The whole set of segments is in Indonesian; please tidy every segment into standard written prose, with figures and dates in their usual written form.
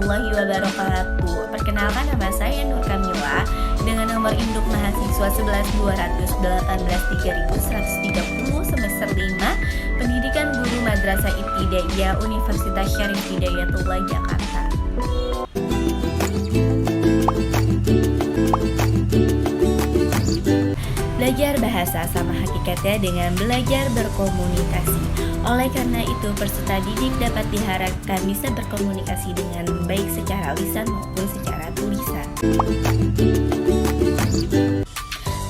warahmatullahi wabarakatuh. Perkenalkan, nama saya Nur Kamila dengan nomor induk mahasiswa 11.218.3130 semester 5 Pendidikan Guru Madrasah Ibtidaiyah Universitas Syarif Hidayatullah Jakarta. Belajar bahasa sama hakikatnya dengan belajar berkomunikasi. Oleh karena itu, peserta didik dapat diharapkan bisa berkomunikasi dengan baik secara lisan maupun secara tulisan.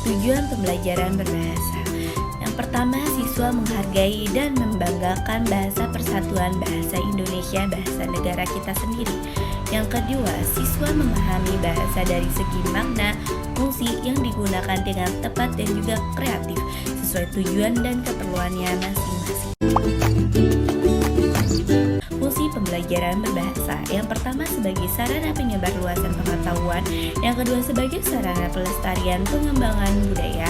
Tujuan pembelajaran berbahasa. Yang pertama, siswa menghargai dan membanggakan bahasa persatuan bahasa Indonesia, bahasa negara kita sendiri. Yang kedua, siswa memahami bahasa dari segi makna, fungsi yang digunakan dengan tepat dan juga kreatif sesuai tujuan dan keperluannya masing-masing. Fungsi pembelajaran berbahasa. Yang pertama sebagai sarana penyebar luasan pengetahuan, yang kedua sebagai sarana pelestarian pengembangan budaya.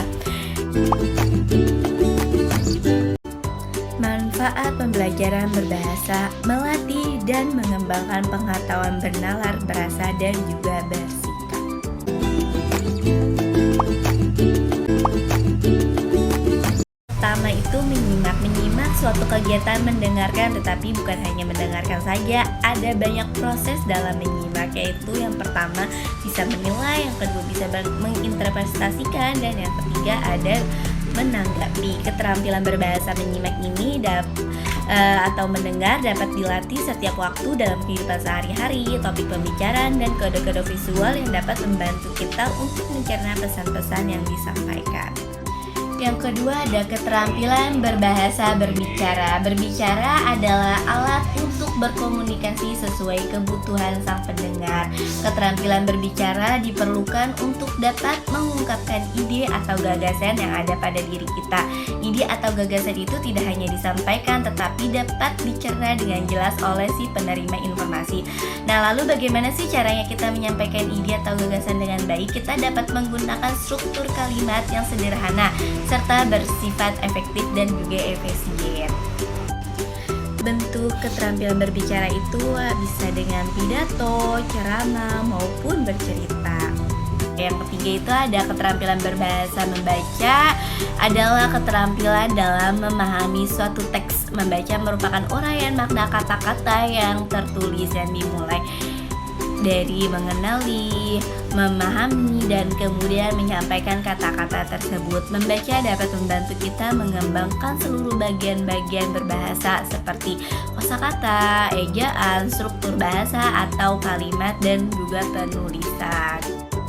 Manfaat pembelajaran berbahasa: melatih dan mengembangkan pengetahuan bernalar, berasa, dan juga bersikap. Pertama itu menyimak suatu kegiatan, mendengarkan, tetapi bukan hanya mendengarkan saja, ada banyak proses dalam menyimak, yaitu yang pertama bisa menilai, yang kedua bisa menginterpretasikan, dan yang ketiga ada menanggapi. Keterampilan berbahasa menyimak ini atau mendengar dapat dilatih setiap waktu dalam kehidupan sehari-hari, topik pembicaraan, dan kode-kode visual yang dapat membantu kita untuk mencerna pesan-pesan yang disampaikan. Yang kedua ada keterampilan berbahasa berbicara. Berbicara adalah alat untuk berkomunikasi sesuai kebutuhan sang pendengar. Keterampilan berbicara diperlukan untuk dapat mengungkapkan ide atau gagasan yang ada pada diri kita. Ide atau gagasan itu tidak hanya disampaikan tetapi dapat dicerna dengan jelas oleh si penerima informasi. Nah, lalu bagaimana sih caranya kita menyampaikan ide atau gagasan dengan baik? Kita dapat menggunakan struktur kalimat yang sederhana serta bersifat efektif dan juga efisien. Bentuk keterampilan berbicara itu bisa dengan pidato, ceramah, maupun bercerita. Yang ketiga itu ada keterampilan berbahasa membaca, adalah keterampilan dalam memahami suatu teks. Membaca merupakan uraian makna kata-kata yang tertulis dan dimulai dari mengenali, memahami, dan kemudian menyampaikan kata-kata tersebut. Membaca dapat membantu kita mengembangkan seluruh bagian-bagian berbahasa seperti kosakata, ejaan, struktur bahasa atau kalimat, dan juga penulisan.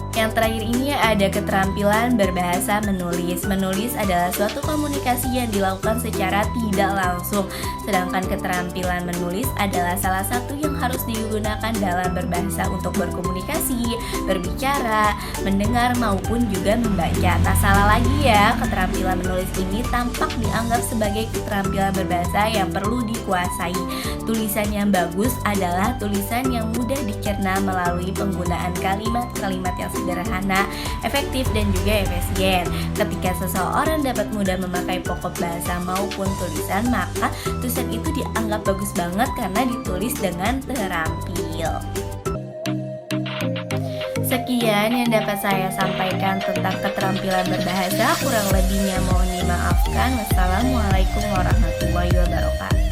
Yang terakhir ini ada keterampilan berbahasa menulis. Menulis adalah suatu komunikasi yang dilakukan secara tidak langsung. Sedangkan keterampilan menulis adalah salah satu yang harus digunakan dalam berbahasa untuk berkomunikasi, berbicara, mendengar, maupun juga membaca. Tak salah lagi ya, keterampilan menulis ini tampak dianggap sebagai keterampilan berbahasa yang perlu dikuasai. Tulisan yang bagus adalah tulisan yang mudah dicerna melalui penggunaan kalimat-kalimat yang sederhana, efektif, dan juga efisien. Ketika seseorang dapat mudah memakai pokok bahasa maupun tulisan, maka tulisan itu dianggap bagus banget karena ditulis dengan terampil. Sekian yang dapat saya sampaikan tentang keterampilan berbahasa. Kurang lebihnya mohon dimaafkan. Wassalamualaikum warahmatullahi wabarakatuh.